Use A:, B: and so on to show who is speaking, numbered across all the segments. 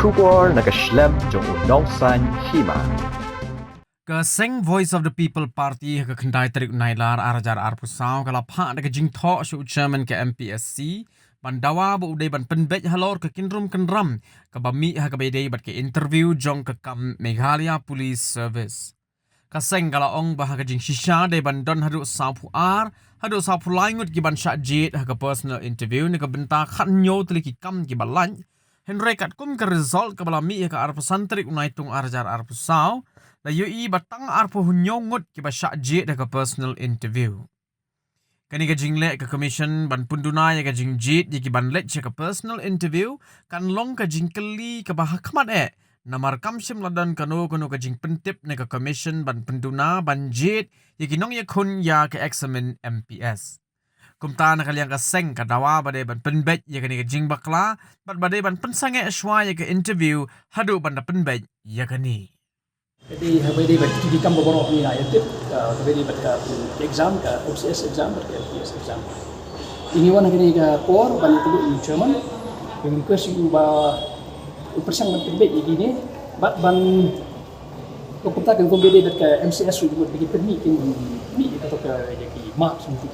A: Shubor nakaslem jong unong san Hima.
B: Sing Voice of the People Party ke kendai terik nailar arajar arpusau kalau pak dekat jing talk show chairman ke MPSC bandawa bu udai ban Pynbeit halor ke Kynram ke bami ha ke bedai bat ke interview jong ke kam Meghalaya Police Service. Kaseng kalau ong bah ke jing shisha de ban don hadu sapu hadu sapu laingut ki ban syak jit ha ke personal interview ne ke benta khat nyo teliki kam ki balan Henry kat kum ke result ke balami ke arpusan terik unaitung arajar arpusau la yui batang arpo hunyongut ki basyak jit ke personal interview. Kani ke jingle ke commission ban punduna ya ke jing jit ki ban let ke personal interview kan long ke jingkeli ke bahakmat namar kamshim ladan kano ke jing pentip ne ke commission ban punduna ban jit ki nong ya kun ya ke examen MPS. Kumta na kaliang ka seng ka dawa badai ban Pynbeit ya kani ke jing bakla bat badai ban Pynsangeh Shwa ya ke interview hadu ban da Pynbeit ya kani.
C: Jadi habis bat di kam beberapa ni lah itu habis bat exam ka OCS exam bat LPS exam. Ini wan kini ka core ban kudu chairman yang request you ba persang ban Pynbeit ini bat ban komputer kan komputer bat ka MCS sudah buat bagi permit ni atau ka jadi marks untuk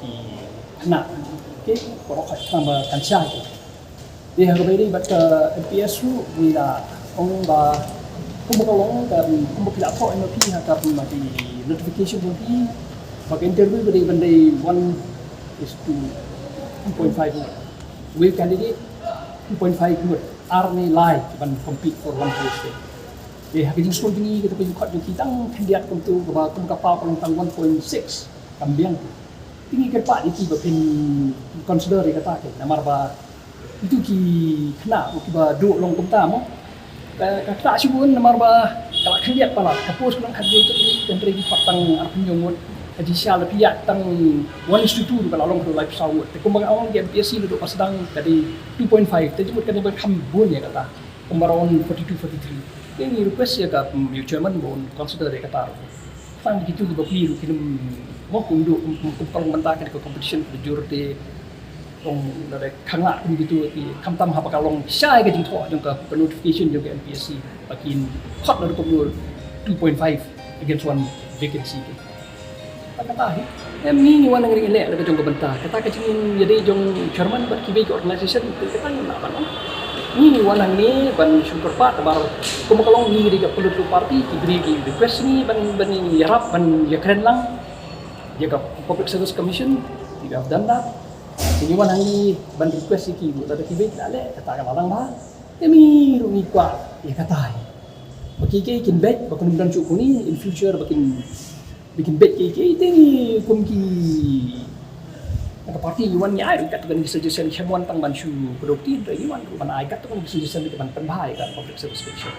C: nak okey korok tambah kancah itu. Dia habis bat ka LPS tu ni lah ong ba kumbakalong kan kumbakila po MLP hakap mati notification bagi bagi interview bagi bandai 1 is to 2.5 will candidate 2.5 good are ni live ban compete for one place hakin school tinggi kita pergi kat kitang kandidat untuk kumbakapa tentang 1.6 kambiang tinggi ke pak iki bapin consider kata ke namar ba itu ki kena ki ba duk long kumta mo kata sibun namar ba kalau kaliat pala kapos nang hadyo tu dan regi patang arpinyongon jadi sial piat tang 1:2 kalau long life sawut te kumbang awang di MPSC duduk pasdang tadi 2.5 te jemput kan berkambun ya kata kumbaron 42 43 ini request ya ka chairman bon consider ya kata fang begitu di bapiru kinum mo kundu kumpang mentah ke competition jur deong dari kangak begitu di kamtam apa kalong syai ke jingtok jong ke notification jong ke MPSC bakin hot dari komul 2.5 against one vacancy kata ni wan ngering elek dari jong ke bentah kata ke jing jadi jong chairman bat kibai ke organisation kata nak apa ni wan ni ban super part bar kom kalong ni di ke political party kibri ki request ni ban ni yarap ban ya keren lang ya ke public service commission tidak dan dah ini wan hangi ban request iki bu ada kibet ale kata kan orang bah demi rumi kwa ya kata bagi ke Pynbeit bakun dan cukup ni in future bikin bet ke ini kumki parti wan ni ai kat kan suggestion chairman tang ban shu produkti dari wan ban ai kat kan suggestion di ban penbahai kan public service commission